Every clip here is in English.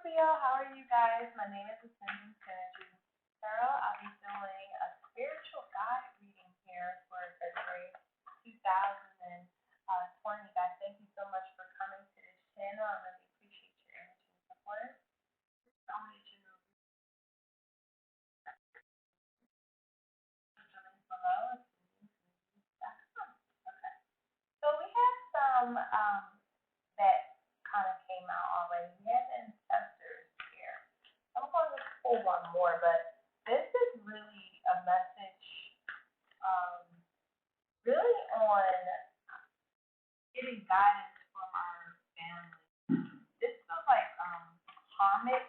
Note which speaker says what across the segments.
Speaker 1: Scorpio, how are you guys? My name is Ascending Synergy Tarot. I'll be doing a spiritual guide reading here for February 2020. Guys, thank you so much for coming to this channel. I really appreciate your energy and support. I'll let you know the link below. Okay. So we have some that kind of came out already. We have ancestors here. I'm going to pull one more, but this is really a message, really on getting guidance from our family. This feels like karmic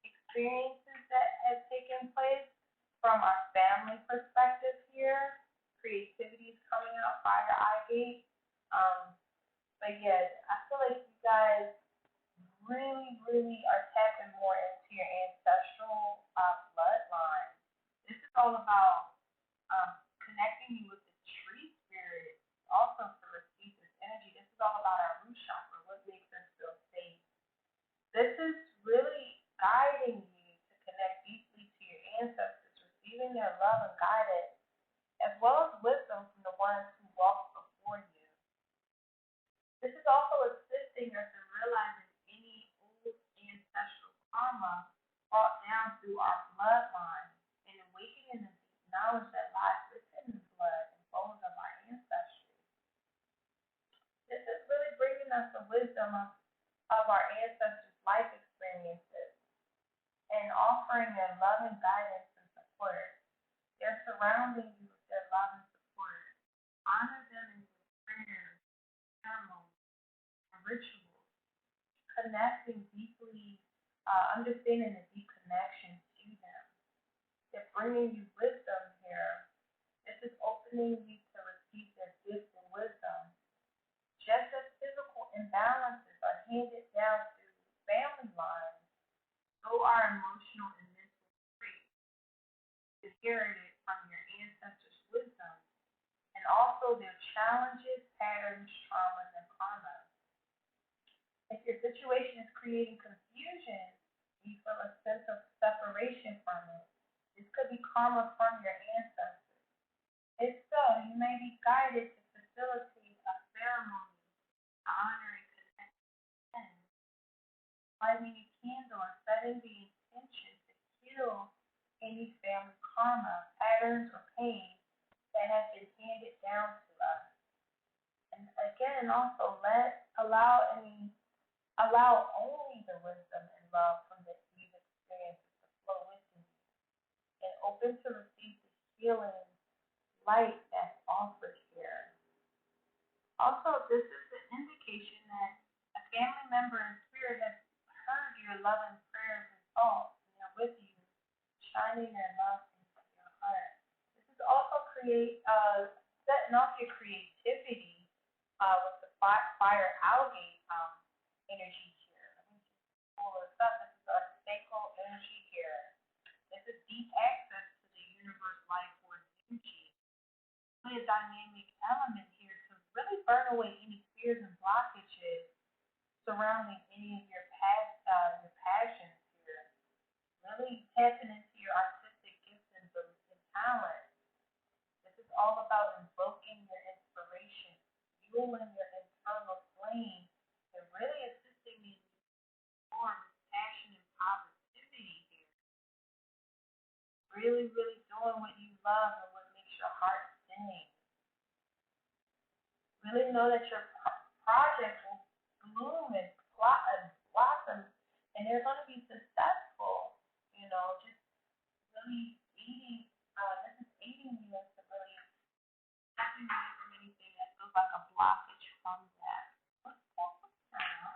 Speaker 1: experiences that have taken place from our family perspective here. Creativity is coming out, fire eye gate. But yeah, I feel like you guys really are tapping more into your ancestral bloodline. This is all about connecting you with the tree spirit, also to receive this energy. This is all about our root chakra, what makes us feel safe. This is really guiding you to connect deeply to your ancestors, receiving their love and guidance, as well as wisdom from the ones who walked before you. This is also assisting us in realizing any old ancestral karma brought down through our bloodline and awakening the deep knowledge that lies within the blood and bones of our ancestry. This is really bringing us the wisdom of our ancestors' life experiences and offering them love and guidance and support. They're surrounding you with their love and support. Honor them in your prayers, ceremonies, and rituals. Connecting deeply, understanding the deep connection to them. They're bringing you wisdom here. This is opening you to receive their gifts and wisdom. Just as physical imbalances are handed down through family lines, so are emotional and mental traits inherited from your ancestors' wisdom, and also their challenges, patterns, traumas, and karma. If your situation is creating confusion, you feel a sense of separation from it, this could be karma from your ancestors. If so, you may be guided to facilitate a ceremony to honor and connect with them. Lighting a candle and setting the intention to heal any family karma, patterns, or pain that has been handed down to us. And again, also allow only the wisdom and love from these experiences to flow within you, and open to receive the healing light that's offered here. Also, this is an indication that a family member in spirit has heard your love and prayers and thoughts, and they're with you, shining their love into your heart. This is also setting off your creativity with the fire algae energy here. Let me just pull this up. This is our sacral energy here. This is deep access to the universe life force energy. Really a dynamic element here to really burn away any fears and blockages surrounding any of your passions here. Really tapping into your artistic gifts and talent. This is all about invoking your inspiration, fueling your internal flame, and really assisting in form of passion and positivity here. Really doing what you love and what makes your heart sing. Really know that your project will bloom and blossom, and they're going to be successful. Just really this is aiding you into really stepping away from anything that feels like a blockage from that. Let's pull some down.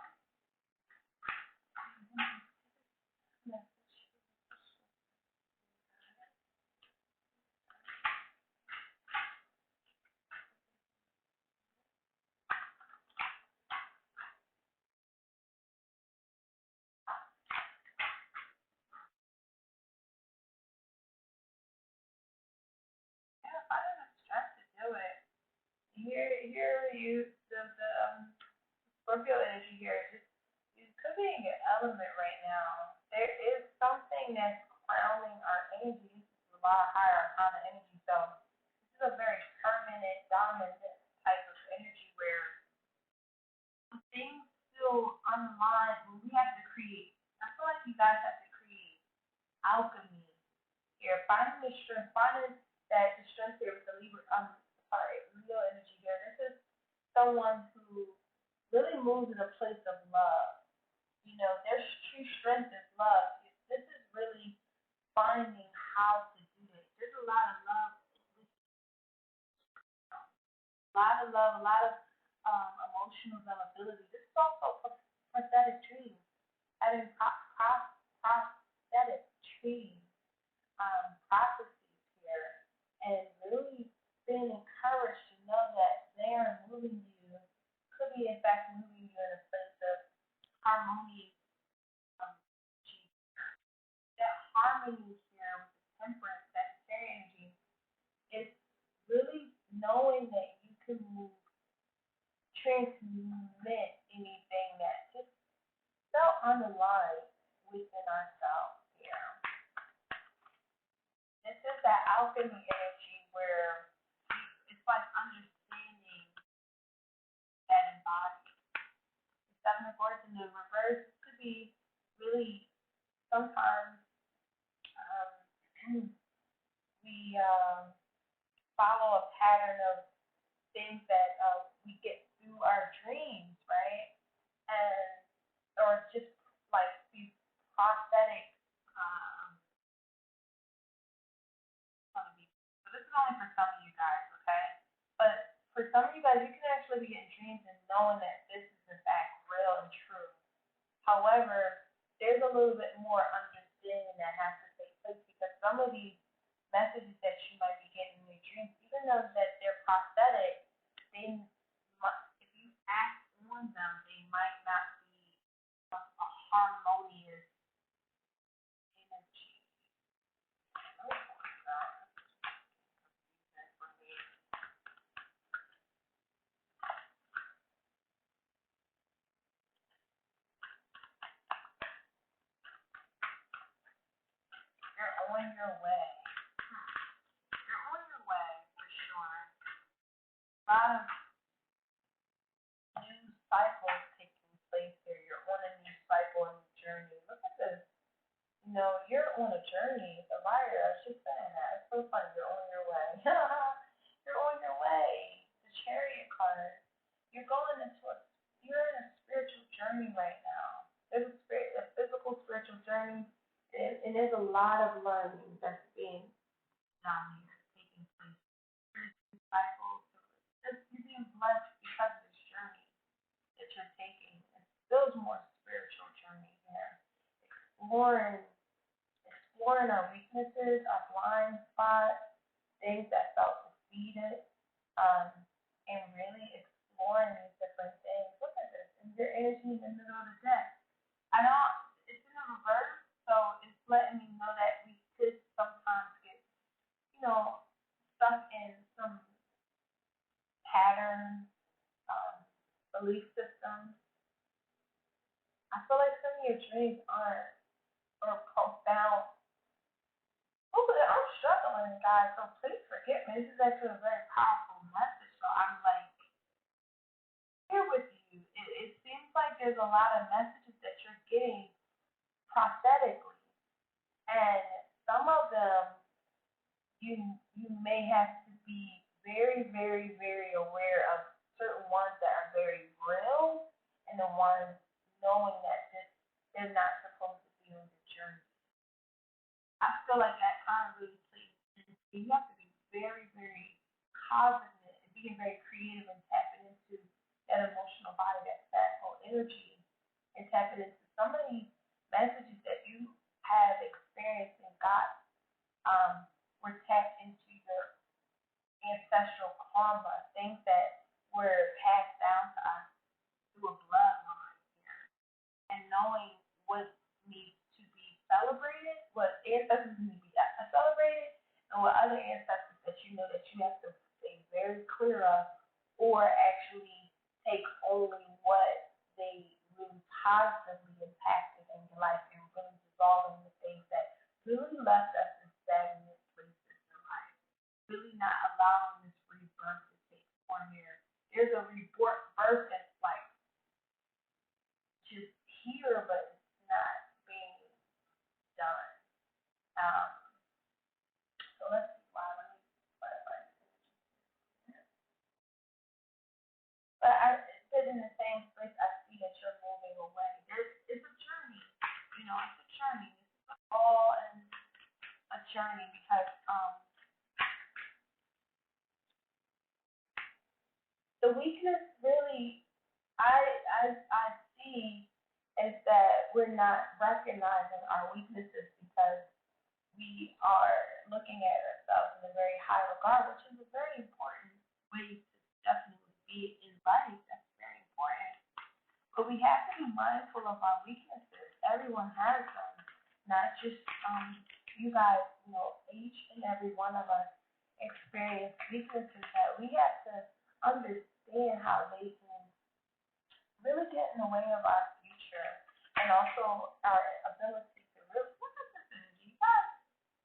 Speaker 1: If I didn't stress to do it, here you the Scorpio energy here. Just you could be in your element right now. line when we have to create. I feel like you guys have to create alchemy here, finding the strength, finding that the strength here with the Leo energy here. This is someone who really moves in a place of love. You know, their true strength is love. This is really finding how to do it. There's a lot of love, a lot of emotional availability. This is also prophetic dreams, having prophetic dreams, prophecies here, and really being encouraged to know that they are moving you, could be in fact moving you in a place of harmony. Um, that harmony here with the temperance, that energy, is really knowing that you can move, transmit anything that just felt underlined within ourselves here. This is that alchemy energy where it's like understanding that embodied. The Seven of Swords in the reverse could be really sometimes we follow a pattern of things that we get through our dreams, right? And or just like these prophetic. So this is only for some of you guys, okay? But for some of you guys, you can actually be getting dreams and knowing that this is in fact real and true. However, there's a little bit more understanding that has to take place because some of these messages that you might be getting in your dreams, even though that they're prophetic, they if you act on them, they might not be a harmonious energy. You're on your way. You're on your way for sure. A lot of new cycles taking place here. You're on a new cycle and journey. Look at this. You know, you're on a journey. The liar, I was just saying that. It's so funny. You're on your way. You're on your way. The chariot card. You're in a spiritual journey right now. There's a physical spiritual journey, and there's a lot of learning that's being done here, taking place. There's new cycles. You're being blessed because of this journey that you're taking. It feels more spiritual journey here. Exploring our weaknesses, our blind spots, things that felt defeated, and really exploring these different things. Look at this. And your energy in the middle of the deck. It's in the reverse, so it's letting me know that we could sometimes get, stuck in some patterns, belief systems. I feel like some of your dreams aren't or profound. I'm struggling, guys, so please forgive me. This is actually a very powerful message, so I'm like here with you. It seems like there's a lot of messages that you're getting prophetically, and some of them you may have to be very, very, very aware of certain ones that are very real, and the ones knowing that they're not supposed to be on the journey. I feel like that kind of really plays. You have to be very, very cognizant and being very creative and tapping into that emotional body, that whole energy, and tapping into some of these messages that you have experienced and got were tapped into your ancestral karma, things that were passed down to us through a bloodline here, and knowing what needs to be celebrated, what ancestors need to be celebrated, and what other ancestors that you know that you have to stay very clear of, or actually take only what they really positively impacted in your life and really dissolving the things that really left us in stagnant places in life. Really not allowing this rebirth to take form here. There's a rebirth that's like just here, but it's not being done. Um, so let's see why. Let me clarify. But I sit in the same place. I see that you're moving away. It's a journey. It's a journey. It's all in a journey because the weakness really I see is that we're not recognizing our weaknesses because we are looking at ourselves in a very high regard, which is a very important way to definitely be in life. That's very important. But we have to be mindful of our weaknesses. Everyone has them, not just you guys. Each and every one of us experience weaknesses that we have to understand how they can really get in the way of our future and also our ability to really look at this energy. You guys,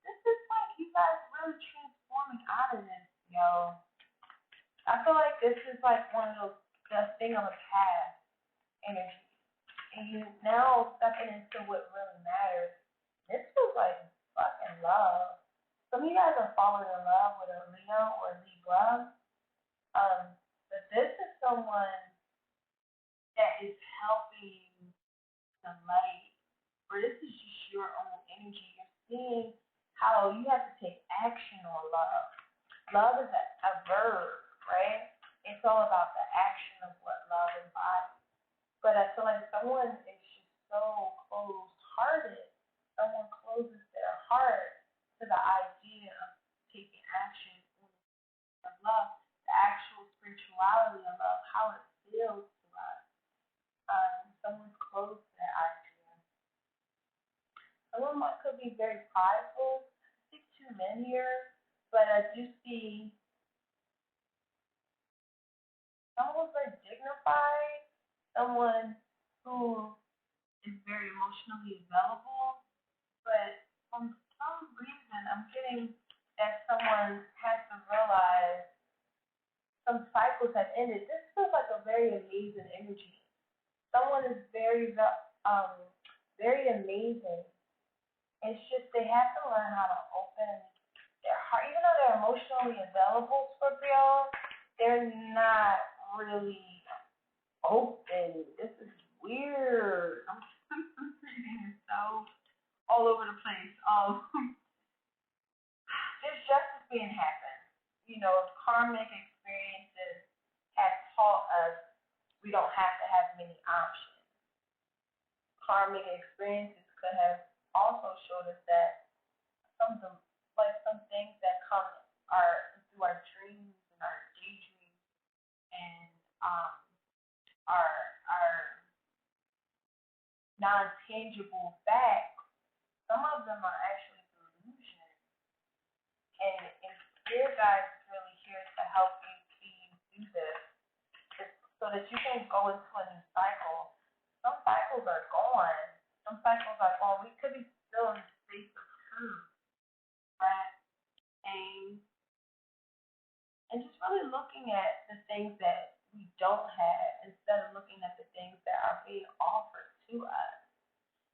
Speaker 1: this is like you guys really transforming out of this, yo. I feel like this is like one of those the thing of the past energy. And you now stepping into what really matters. This feels like fucking love. Some of you guys are falling in love with a Leo or Libra. But this is someone that is helping the light, or this is just your own energy. You're seeing how you have to take action on love. Love is a verb, right? It's all about the action of what love embodies. But I feel like someone is just so closed-hearted. Someone closes their heart to the idea of taking action on love, the actual spirituality of love, how it feels to us. Someone's close to that idea. Someone could be very prideful. I see two men here, but I do see someone who's very dignified, someone who is very emotionally available, but for some reason I'm getting that someone has to realize some cycles have ended. This feels like a very amazing energy. Someone is very amazing. It's just they have to learn how to open their heart. Even though they're emotionally available, Scorpio, they're not really open. This is weird. I'm reading so all over the place. There's justice being happened. Karmic experiences have taught us we don't have to have many options. Karmic experiences could have also showed us that some things that come through our dreams and our daydreams and our non-tangible facts, some of them are actually delusions. And Spirit Guide is really here to help you see you do this so that you can go into a new cycle. Some cycles are gone. Some cycles are gone. We could be still in the space of truth, right? And just really looking at the things that we don't have instead of looking at the things that are being offered to us.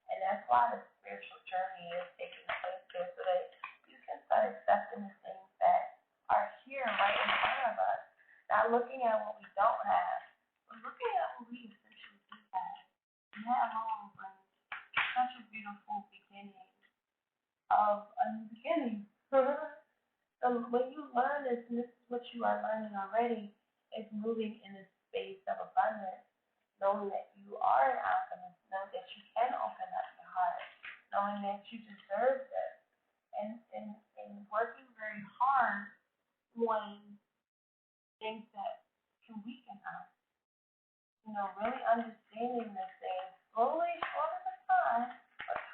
Speaker 1: And that's why the spiritual journey is taking place here so that you can start accepting the things that are here right in front of us. Not looking at what we don't have, but looking at what we essentially do have. And that alone brings such a beautiful beginning of a new beginning. So when you learn this, and this is what you are learning already, is moving in a space of abundance, knowing that you are an alchemist, knowing that you can open up your heart, knowing that you deserve this, and working very hard on things that can weaken us. Really understanding this thing slowly, one at a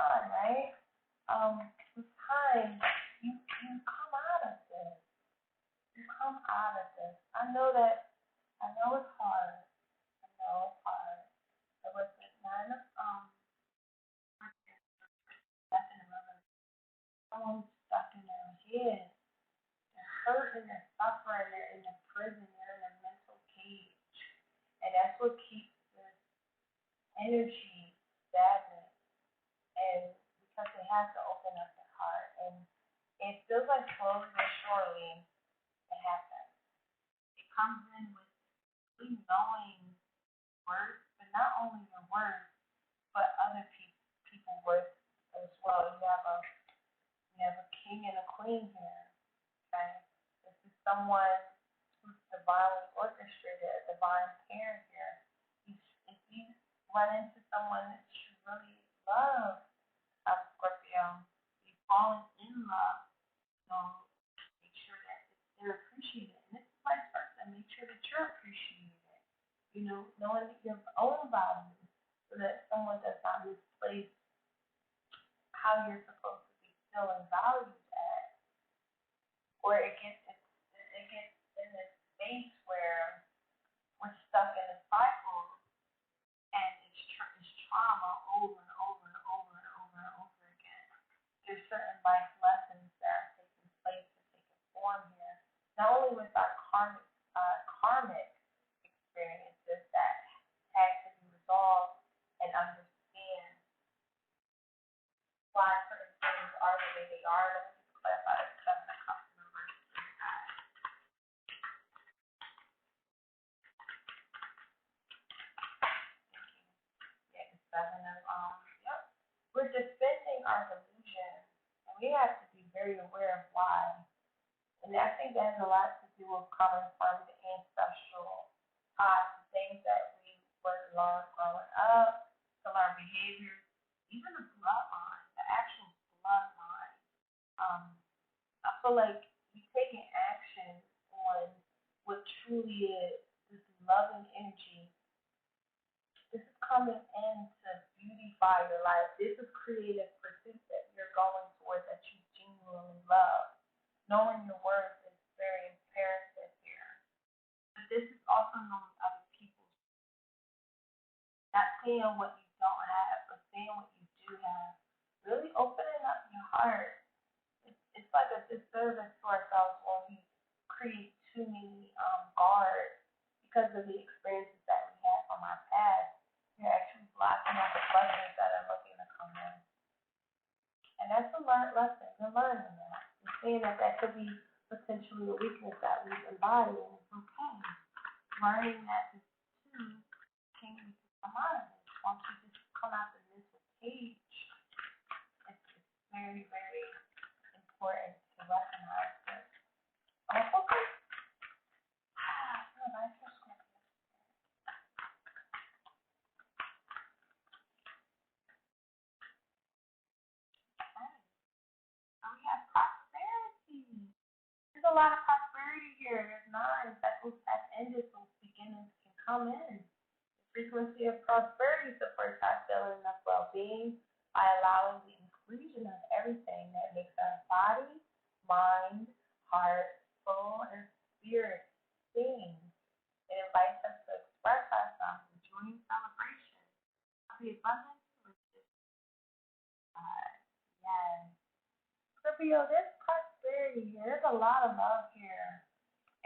Speaker 1: time, right? With time, you come out of this. You come out of this. I know it's hard. I know it's hard. But with the 9 of death in the river, someone's stuck in their head. They're hurting, they're suffering, they're in a prison, they're in a mental cage. And that's what keeps this energy sadness, and because they have to open up their heart, and it feels like slowly but surely it happens. It comes in with really knowing worth, but not only your worth, but other people worth as well. You have a king and a queen here. Okay, this is someone who's divinely orchestrated, a divine parent here. If you run into someone that you really love, Scorpio, you've fallen in love, so make sure that they're appreciated. And this is vice versa. Make sure that you're appreciated. Knowing that your own value, so that someone does not misplace how you're supposed to be feeling valued at, or it gets in this space where we're stuck in a cycle, and it's trauma over and over and over and over and over again. There's certain life lessons that are taking place and taking form here, not only with our karmic experiences that had to be resolved and understand why certain things are the way they are. Let me just clarify the seven of cups in reverse. Yeah, the seven of yep. We're defending our delusion, and we have to be very aware of why. And I think that has a lot to do with coming from the ancestral the things that we were learned growing up, to learn behaviors, even the bloodline, the actual bloodline. I feel like you taking action on what truly is this loving energy. This is coming in to beautify your life. This is creative pursuit that you're going towards that you genuinely love. Knowing your worth is very imperative here. But this is also knowing other people's, not saying what you don't have, but saying what you do have. Really opening up your heart. It's like a disservice to ourselves when we create too many guards because of the experiences that we had from our past. You're actually blocking out the blessings that are looking to come in. And that's a learned lesson. You're learning that. You're seeing that could be potentially a weakness that we've embodied, and it's okay. Learning that this too can come out of it. Once you just come out the mental cage, it's very, very important to recognize this. Okay. Nice for Scorpio. Okay. So we have prosperity. There's a lot of prosperity here. There's nines that have ended, so beginnings can come in. The frequency of prosperity supports our feeling of well-being by allowing the inclusion of everything that makes our body, mind, heart, soul, and spirit sing. It invites us to express ourselves in joy and celebration of the abundance of God. Yes. Scorpio, there's prosperity here. There's a lot of love here.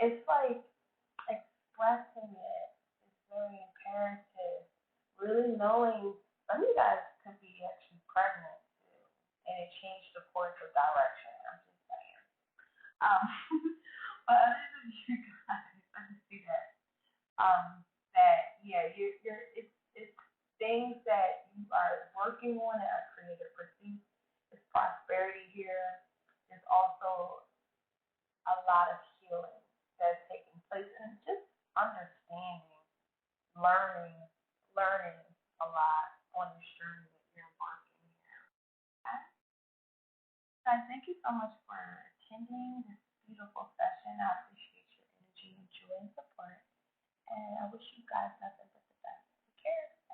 Speaker 1: It's like expressing it is very imperative. Really knowing some of you guys could be actually pregnant too, and it changed the course of direction. I'm just saying. Um, but other than you guys, I just see that. That yeah, it's things that you are working on that are creative pursuits. There's prosperity here. There's also a lot of healing that's taking place, and just understanding, learning a lot on this journey that you're embarking here. Okay? Guys, thank you so much for attending this beautiful session. I appreciate your energy and joy and support, and I wish you guys nothing but